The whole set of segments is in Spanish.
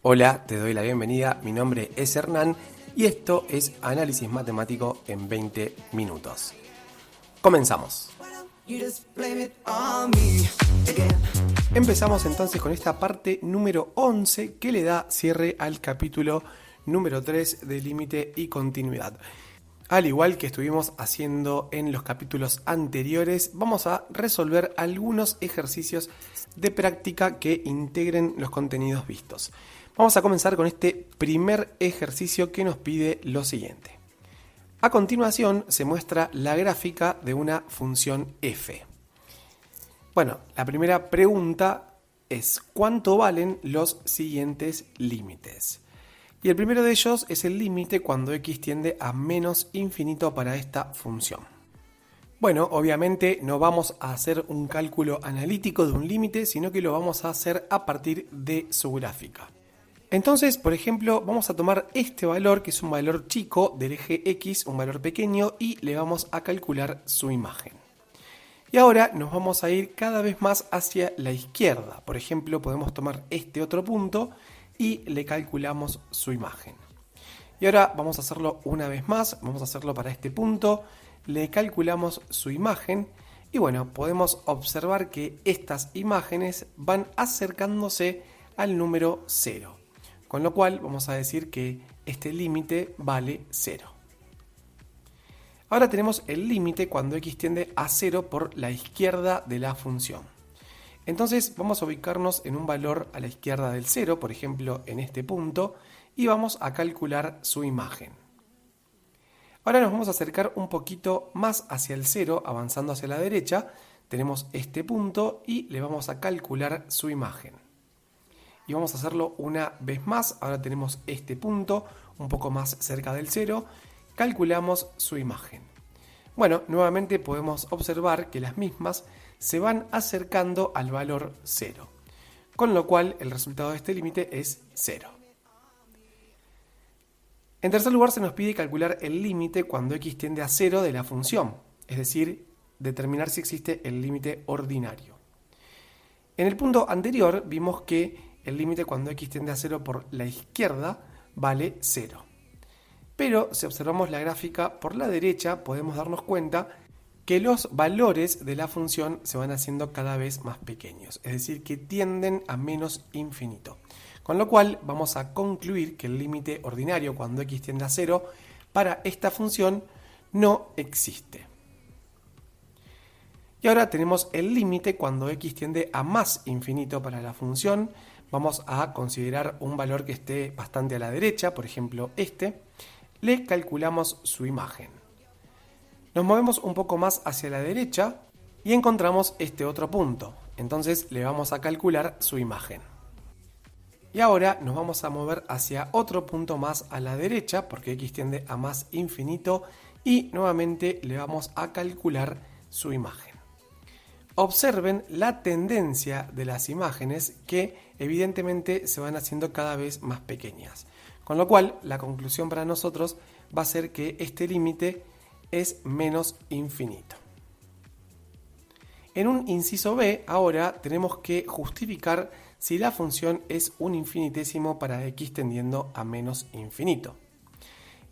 Hola, te doy la bienvenida, mi nombre es Hernán y esto es Análisis Matemático en 20 minutos. Comenzamos. Empezamos entonces con esta parte número 11 que le da cierre al capítulo número 3 de límite y continuidad. Al igual que estuvimos haciendo en los capítulos anteriores, vamos a resolver algunos ejercicios de práctica que integren los contenidos vistos. Vamos a comenzar con este primer ejercicio que nos pide lo siguiente. A continuación se muestra la gráfica de una función f. Bueno, la primera pregunta es ¿cuánto valen los siguientes límites? Y el primero de ellos es el límite cuando x tiende a menos infinito para esta función. Bueno, obviamente no vamos a hacer un cálculo analítico de un límite, sino que lo vamos a hacer a partir de su gráfica. Entonces, por ejemplo, vamos a tomar este valor, que es un valor chico del eje X, un valor pequeño, y le vamos a calcular su imagen. Y ahora nos vamos a ir cada vez más hacia la izquierda. Por ejemplo, podemos tomar este otro punto y le calculamos su imagen. Y ahora vamos a hacerlo una vez más, vamos a hacerlo para este punto, le calculamos su imagen y bueno, podemos observar que estas imágenes van acercándose al número 0. Con lo cual vamos a decir que este límite vale 0. Ahora tenemos el límite cuando x tiende a 0 por la izquierda de la función. Entonces vamos a ubicarnos en un valor a la izquierda del 0, por ejemplo en este punto, y vamos a calcular su imagen. Ahora nos vamos a acercar un poquito más hacia el 0, avanzando hacia la derecha. Tenemos este punto y le vamos a calcular su imagen. Y vamos a hacerlo una vez más. Ahora tenemos este punto un poco más cerca del 0. Calculamos su imagen. Bueno, nuevamente podemos observar que las mismas se van acercando al valor 0. Con lo cual el resultado de este límite es 0. En tercer lugar se nos pide calcular el límite cuando x tiende a 0 de la función. Es decir, determinar si existe el límite ordinario. En el punto anterior vimos que el límite cuando x tiende a 0 por la izquierda vale 0. Pero si observamos la gráfica por la derecha podemos darnos cuenta que los valores de la función se van haciendo cada vez más pequeños, es decir, que tienden a menos infinito. Con lo cual vamos a concluir que el límite ordinario cuando x tiende a 0 para esta función no existe. Y ahora tenemos el límite cuando x tiende a más infinito para la función. Vamos a considerar un valor que esté bastante a la derecha, por ejemplo este. Le calculamos su imagen. Nos movemos un poco más hacia la derecha y encontramos este otro punto. Entonces le vamos a calcular su imagen. Y ahora nos vamos a mover hacia otro punto más a la derecha, porque x tiende a más infinito, y nuevamente le vamos a calcular su imagen. Observen la tendencia de las imágenes que evidentemente se van haciendo cada vez más pequeñas. Con lo cual, la conclusión para nosotros va a ser que este límite es menos infinito. En un inciso B, ahora tenemos que justificar si la función es un infinitésimo para x tendiendo a menos infinito.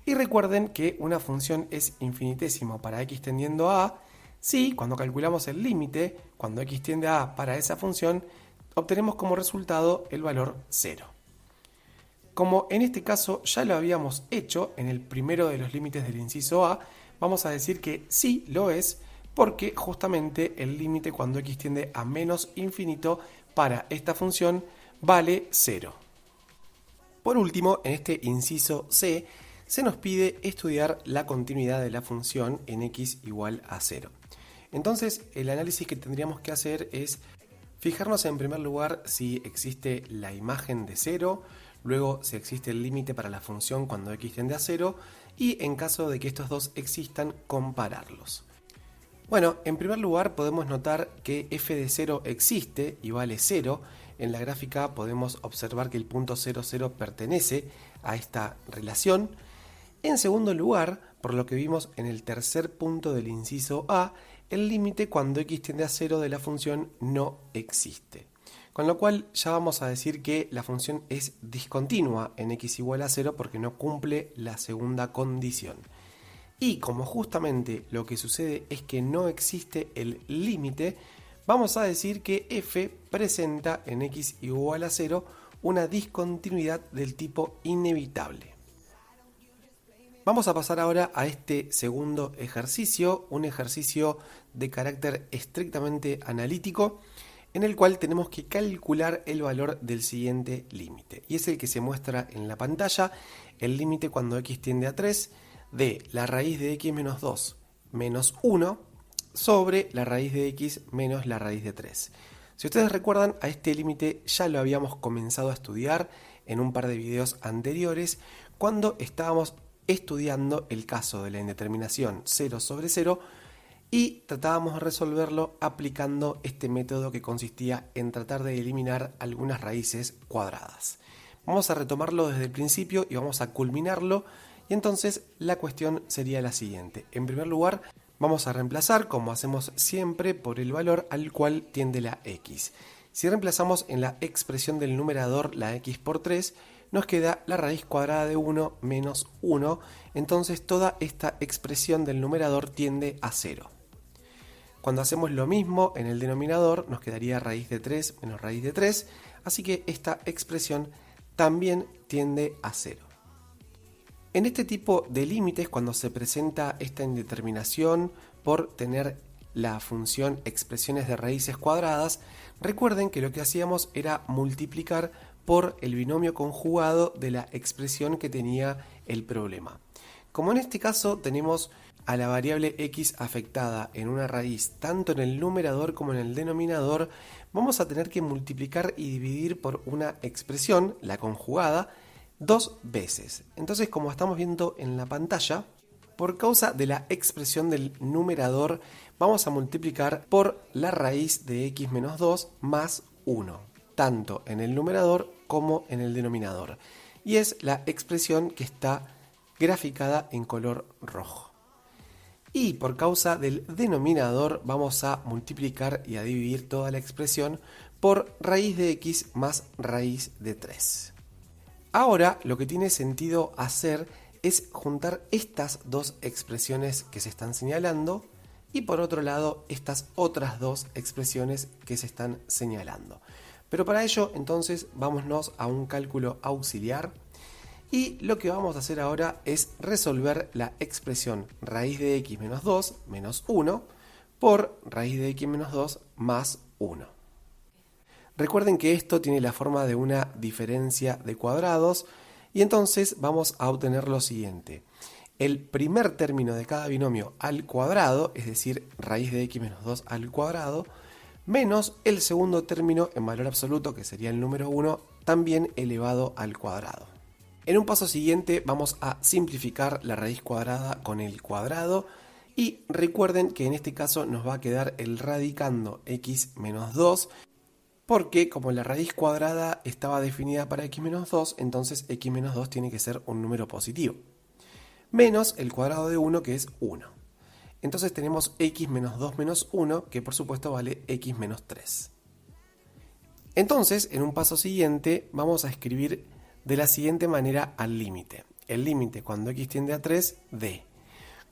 Y recuerden que una función es infinitésimo para x tendiendo a A si, cuando calculamos el límite, cuando x tiende a A para esa función, obtenemos como resultado el valor 0. Como en este caso ya lo habíamos hecho en el primero de los límites del inciso A, vamos a decir que sí lo es, porque justamente el límite cuando x tiende a menos infinito para esta función vale 0. Por último, en este inciso C, se nos pide estudiar la continuidad de la función en x igual a 0. Entonces, el análisis que tendríamos que hacer es fijarnos en primer lugar si existe la imagen de 0, luego si existe el límite para la función cuando x tiende a 0 y en caso de que estos dos existan, compararlos. Bueno, en primer lugar podemos notar que f de 0 existe y vale 0. En la gráfica podemos observar que el punto 0, 0 pertenece a esta relación. En segundo lugar, por lo que vimos en el tercer punto del inciso A, el límite cuando x tiende a 0 de la función no existe. Con lo cual ya vamos a decir que la función es discontinua en x igual a 0 porque no cumple la segunda condición. Y como justamente lo que sucede es que no existe el límite, vamos a decir que f presenta en x igual a 0 una discontinuidad del tipo inevitable. Vamos a pasar ahora a este segundo ejercicio, un ejercicio de carácter estrictamente analítico, en el cual tenemos que calcular el valor del siguiente límite. Y es el que se muestra en la pantalla, el límite cuando x tiende a 3 de la raíz de x menos 2 menos 1 sobre la raíz de x menos la raíz de 3. Si ustedes recuerdan, a este límite ya lo habíamos comenzado a estudiar en un par de videos anteriores, cuando estábamos estudiando el caso de la indeterminación 0 sobre 0 y tratábamos de resolverlo aplicando este método que consistía en tratar de eliminar algunas raíces cuadradas. Vamos a retomarlo desde el principio y vamos a culminarlo, y entonces la cuestión sería la siguiente. En primer lugar, vamos a reemplazar, como hacemos siempre, por el valor al cual tiende la x. Si reemplazamos en la expresión del numerador la x por 3, nos queda la raíz cuadrada de 1 menos 1, entonces toda esta expresión del numerador tiende a 0. Cuando hacemos lo mismo en el denominador, nos quedaría raíz de 3 menos raíz de 3, así que esta expresión también tiende a 0. En este tipo de límites, cuando se presenta esta indeterminación por tener la función expresiones de raíces cuadradas, recuerden que lo que hacíamos era multiplicar por el binomio conjugado de la expresión que tenía el problema. Como en este caso tenemos a la variable x afectada en una raíz tanto en el numerador como en el denominador, vamos a tener que multiplicar y dividir por una expresión, la conjugada, 2 veces. Entonces, como estamos viendo en la pantalla, por causa de la expresión del numerador, vamos a multiplicar por la raíz de x menos 2 más 1, tanto en el numerador como en el denominador. Y es la expresión que está graficada en color rojo. Y por causa del denominador vamos a multiplicar y a dividir toda la expresión por raíz de x más raíz de 3. Ahora lo que tiene sentido hacer es juntar estas dos expresiones que se están señalando y por otro lado estas otras dos expresiones que se están señalando. Pero para ello entonces vámonos a un cálculo auxiliar y lo que vamos a hacer ahora es resolver la expresión raíz de x menos 2 menos 1 por raíz de x menos 2 más 1. Recuerden que esto tiene la forma de una diferencia de cuadrados y entonces vamos a obtener lo siguiente. El primer término de cada binomio al cuadrado, es decir, raíz de x menos 2 al cuadrado, menos el segundo término en valor absoluto, que sería el número 1, también elevado al cuadrado. En un paso siguiente vamos a simplificar la raíz cuadrada con el cuadrado y recuerden que en este caso nos va a quedar el radicando x menos 2, porque como la raíz cuadrada estaba definida para x menos 2, entonces x menos 2 tiene que ser un número positivo. Menos el cuadrado de 1, que es 1. Entonces tenemos x menos 2 menos 1, que por supuesto vale x menos 3. Entonces, en un paso siguiente, vamos a escribir de la siguiente manera al límite. El límite cuando x tiende a 3 de.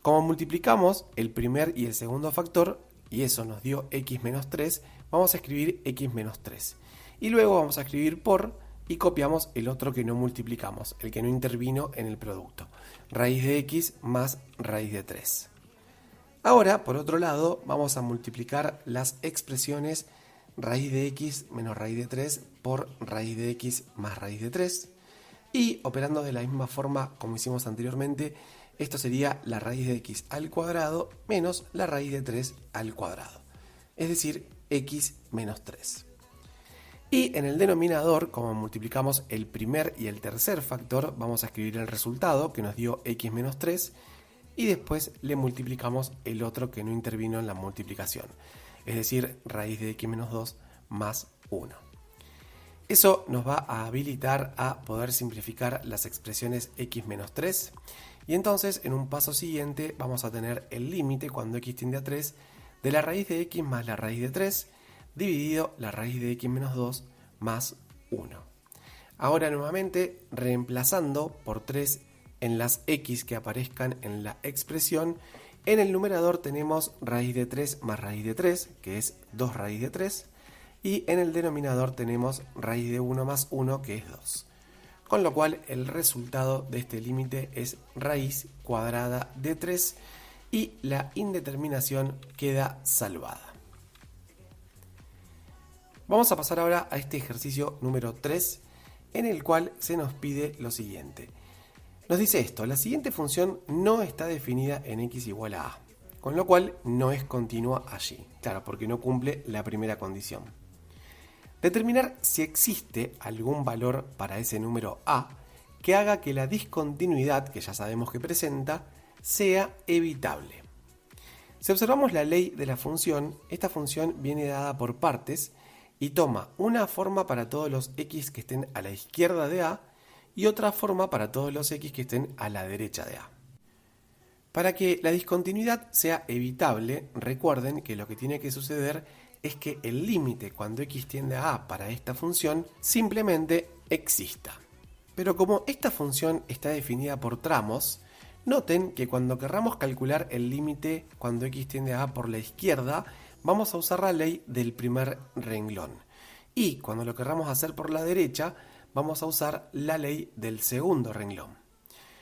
Como multiplicamos el primer y el segundo factor, y eso nos dio x menos 3, vamos a escribir x menos 3. Y luego vamos a escribir por y copiamos el otro que no multiplicamos, el que no intervino en el producto. Raíz de x más raíz de 3. Ahora, por otro lado, vamos a multiplicar las expresiones raíz de x menos raíz de 3 por raíz de x más raíz de 3. Y operando de la misma forma como hicimos anteriormente, esto sería la raíz de x al cuadrado menos la raíz de 3 al cuadrado. Es decir, x menos 3. Y en el denominador, como multiplicamos el primer y el tercer factor, vamos a escribir el resultado que nos dio x menos 3 y después le multiplicamos el otro que no intervino en la multiplicación, es decir, raíz de x menos 2 más 1. Eso nos va a habilitar a poder simplificar las expresiones x menos 3 y entonces en un paso siguiente vamos a tener el límite cuando x tiende a 3 de la raíz de x más la raíz de 3 dividido la raíz de x menos 2 más 1. Ahora nuevamente reemplazando por 3 en las x que aparezcan en la expresión, en el numerador tenemos raíz de 3 más raíz de 3, que es 2 raíz de 3, y en el denominador tenemos raíz de 1 más 1, que es 2. Con lo cual el resultado de este límite es raíz cuadrada de 3 y la indeterminación queda salvada. Vamos a pasar ahora a este ejercicio número 3, en el cual se nos pide lo siguiente. Nos dice esto: la siguiente función no está definida en x igual a a, con lo cual no es continua allí, claro, porque no cumple la primera condición. Determinar si existe algún valor para ese número a que haga que la discontinuidad, que ya sabemos que presenta, sea evitable. Si observamos la ley de la función, esta función viene dada por partes y toma una forma para todos los x que estén a la izquierda de a y otra forma para todos los x que estén a la derecha de a. Para que la discontinuidad sea evitable, recuerden que lo que tiene que suceder es que el límite cuando x tiende a a para esta función simplemente exista. Pero como esta función está definida por tramos, noten que cuando querramos calcular el límite cuando x tiende a a por la izquierda, vamos a usar la ley del primer renglón. Y cuando lo querramos hacer por la derecha, vamos a usar la ley del segundo renglón.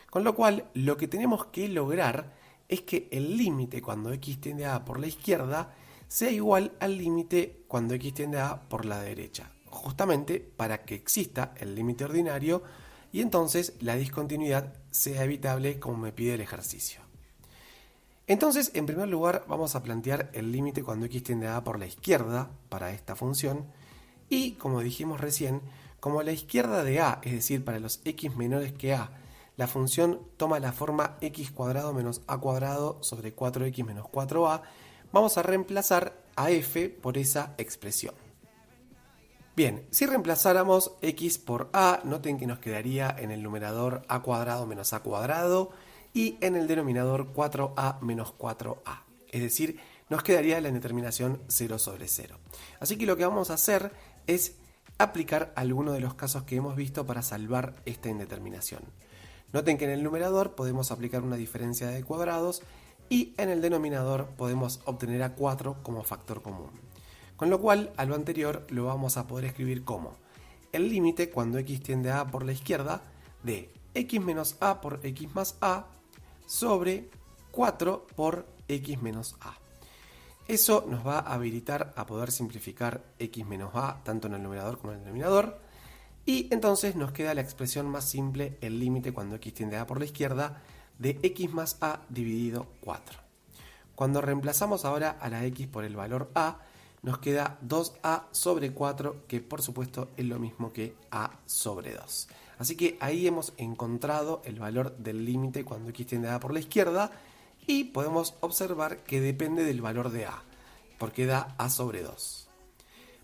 Con lo cual, lo que tenemos que lograr es que el límite cuando x tiende a por la izquierda sea igual al límite cuando x tiende a por la derecha, justamente para que exista el límite ordinario y entonces la discontinuidad sea evitable como me pide el ejercicio. Entonces, en primer lugar, vamos a plantear el límite cuando x tiende a por la izquierda para esta función y, como dijimos recién, como a la izquierda de a, es decir, para los x menores que a, la función toma la forma x cuadrado menos a cuadrado sobre 4x menos 4a, vamos a reemplazar a f por esa expresión. Bien, si reemplazáramos x por a, noten que nos quedaría en el numerador a cuadrado menos a cuadrado y en el denominador 4a menos 4a. Es decir, nos quedaría la indeterminación 0 sobre 0. Así que lo que vamos a hacer es aplicar algunos de los casos que hemos visto para salvar esta indeterminación. Noten que en el numerador podemos aplicar una diferencia de cuadrados y en el denominador podemos obtener a 4 como factor común. Con lo cual, a lo anterior lo vamos a poder escribir como el límite cuando x tiende a por la izquierda de x menos a por x más a sobre 4 por x menos a. Eso nos va a habilitar a poder simplificar x menos a tanto en el numerador como en el denominador. Y entonces nos queda la expresión más simple, el límite cuando x tiende a por la izquierda, de x más a dividido 4. Cuando reemplazamos ahora a la x por el valor a, nos queda 2a sobre 4, que por supuesto es lo mismo que a sobre 2. Así que ahí hemos encontrado el valor del límite cuando x tiende a por la izquierda y podemos observar que depende del valor de a, porque da a sobre 2.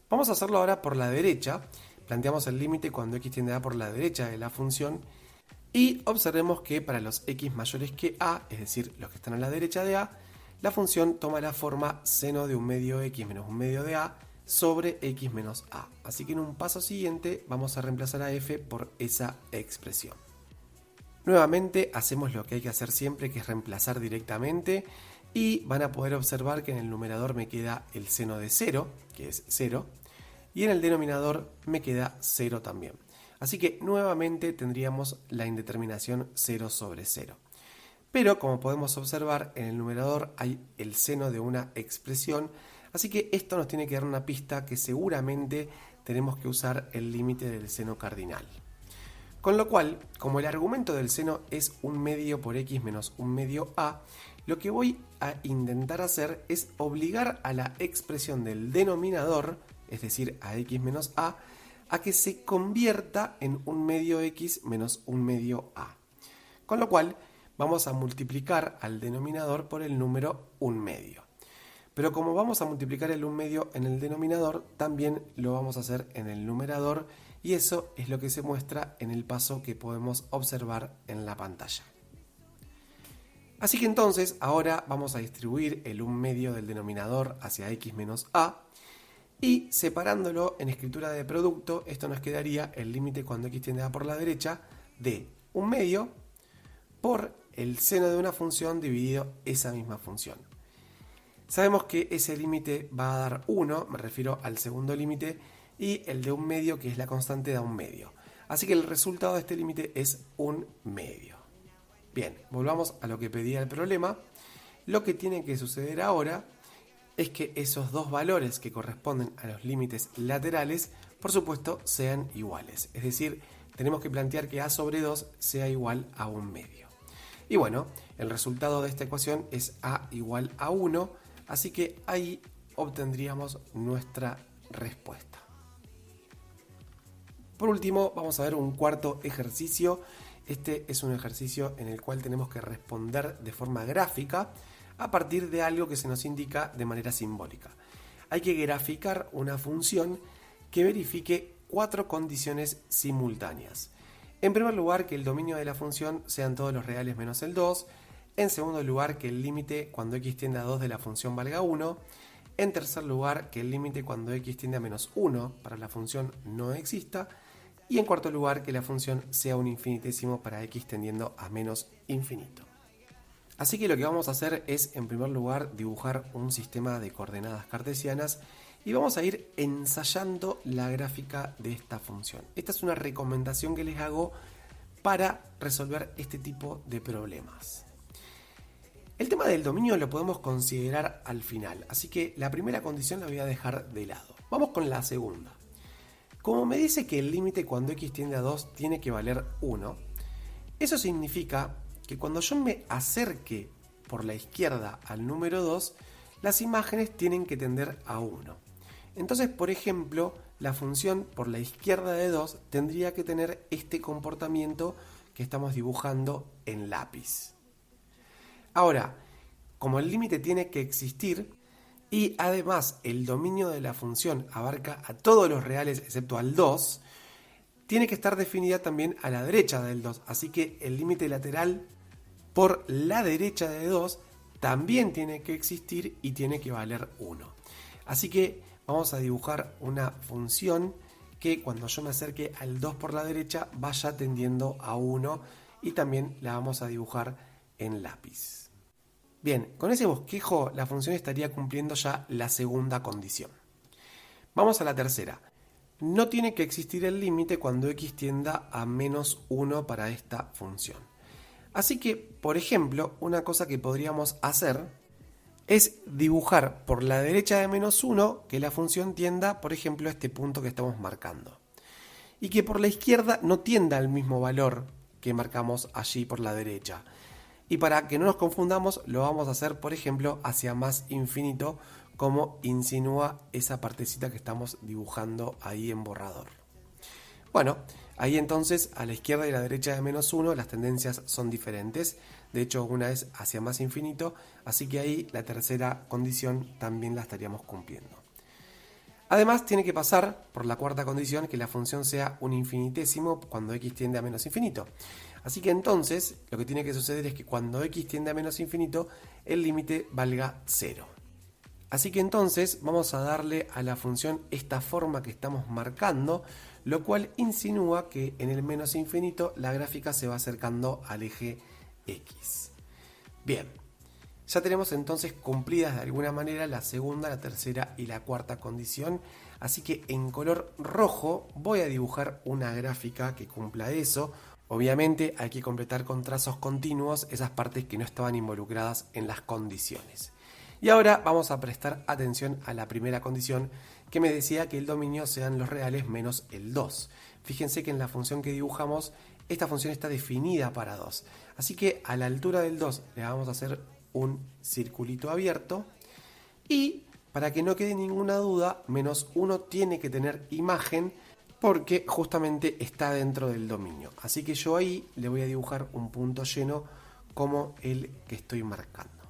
Vamos a hacerlo ahora por la derecha. Planteamos el límite cuando x tiende a por la derecha de la función y observemos que para los x mayores que a, es decir, los que están a la derecha de a, la función toma la forma seno de un medio x menos un medio de a sobre x menos a. Así que en un paso siguiente vamos a reemplazar a f por esa expresión. Nuevamente hacemos lo que hay que hacer siempre, que es reemplazar directamente, y van a poder observar que en el numerador me queda el seno de 0, que es 0, y en el denominador me queda 0 también. Así que nuevamente tendríamos la indeterminación 0 sobre 0. Pero como podemos observar, en el numerador hay el seno de una expresión, así que esto nos tiene que dar una pista que seguramente tenemos que usar el límite del seno cardinal. Con lo cual, como el argumento del seno es un medio por x menos un medio a, lo que voy a intentar hacer es obligar a la expresión del denominador, es decir, a x menos a que se convierta en un medio x menos un medio a. Con lo cual, vamos a multiplicar al denominador por el número 1 medio. Pero como vamos a multiplicar el 1 medio en el denominador, también lo vamos a hacer en el numerador, y eso es lo que se muestra en el paso que podemos observar en la pantalla. Así que entonces ahora vamos a distribuir el 1 medio del denominador hacia x menos a, Y separándolo en escritura de producto, esto nos quedaría el límite cuando x tiende a por la derecha de 1/2 por el seno de una función dividido esa misma función. Sabemos que ese límite va a dar 1, me refiero al segundo límite, y el de 1/2, que es la constante, da 1/2. Así que el resultado de este límite es 1/2. Bien, volvamos a lo que pedía el problema. Lo que tiene que suceder ahora es que esos dos valores que corresponden a los límites laterales, por supuesto, sean iguales. Es decir, tenemos que plantear que a sobre 2 sea igual a 1/2. Y bueno, el resultado de esta ecuación es a igual a 1, así que ahí obtendríamos nuestra respuesta. Por último, vamos a ver un cuarto ejercicio. Este es un ejercicio en el cual tenemos que responder de forma gráfica a partir de algo que se nos indica de manera simbólica. Hay que graficar una función que verifique 4 condiciones simultáneas. En primer lugar, que el dominio de la función sean todos los reales menos el 2. En segundo lugar, que el límite cuando x tiende a 2 de la función valga 1. En tercer lugar, que el límite cuando x tiende a menos 1 para la función no exista. Y en cuarto lugar, que la función sea un infinitésimo para x tendiendo a menos infinito. Así que lo que vamos a hacer es, en primer lugar, dibujar un sistema de coordenadas cartesianas y vamos a ir ensayando la gráfica de esta función. Esta es una recomendación que les hago para resolver este tipo de problemas. El tema del dominio lo podemos considerar al final, así que la primera condición la voy a dejar de lado. Vamos con la segunda. Como me dice que el límite cuando x tiende a 2 tiene que valer 1, eso significa que cuando yo me acerque por la izquierda al número 2, las imágenes tienen que tender a 1. Entonces, por ejemplo, la función por la izquierda de 2 tendría que tener este comportamiento que estamos dibujando en lápiz. Ahora, como el límite tiene que existir y además el dominio de la función abarca a todos los reales excepto al 2, tiene que estar definida también a la derecha del 2. Así que el límite lateral por la derecha de 2 también tiene que existir y tiene que valer 1. Así que vamos a dibujar una función que cuando yo me acerque al 2 por la derecha vaya tendiendo a 1 y también la vamos a dibujar en lápiz. Bien, con ese bosquejo la función estaría cumpliendo ya la segunda condición. Vamos a la tercera. No tiene que existir el límite cuando x tienda a menos 1 para esta función. Así que, por ejemplo, una cosa que podríamos hacer es dibujar por la derecha de menos 1 que la función tienda, por ejemplo, a este punto que estamos marcando. Y que por la izquierda no tienda al mismo valor que marcamos allí por la derecha. Y para que no nos confundamos, lo vamos a hacer, por ejemplo, hacia más infinito, como insinúa esa partecita que estamos dibujando ahí en borrador. Bueno, ahí entonces a la izquierda y la derecha de menos 1 las tendencias son diferentes. De hecho, una es hacia más infinito, así que ahí la tercera condición también la estaríamos cumpliendo. Además, tiene que pasar por la cuarta condición que la función sea un infinitésimo cuando x tiende a menos infinito. Así que entonces, lo que tiene que suceder es que cuando x tiende a menos infinito, el límite valga 0. Así que entonces vamos a darle a la función esta forma que estamos marcando, lo cual insinúa que en el menos infinito la gráfica se va acercando al eje X. Bien, ya tenemos entonces cumplidas de alguna manera la segunda, la tercera y la cuarta condición, así que en color rojo voy a dibujar una gráfica que cumpla eso. Obviamente hay que completar con trazos continuos esas partes que no estaban involucradas en las condiciones. Y ahora vamos a prestar atención a la primera condición que me decía que el dominio sean los reales menos el 2. Fíjense que en la función que dibujamos, esta función está definida para 2. Así que a la altura del 2 le vamos a hacer un circulito abierto. Y para que no quede ninguna duda, menos 1 tiene que tener imagen porque justamente está dentro del dominio. Así que yo ahí le voy a dibujar un punto lleno como el que estoy marcando.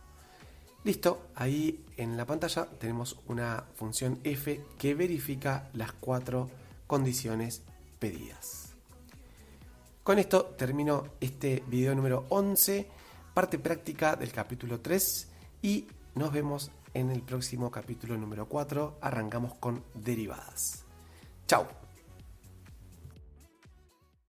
Listo, ahí en la pantalla tenemos una función f que verifica las 4 condiciones pedidas. Con esto termino este video número 11, parte práctica del capítulo 3 y nos vemos en el próximo capítulo número 4. Arrancamos con derivadas. Chau.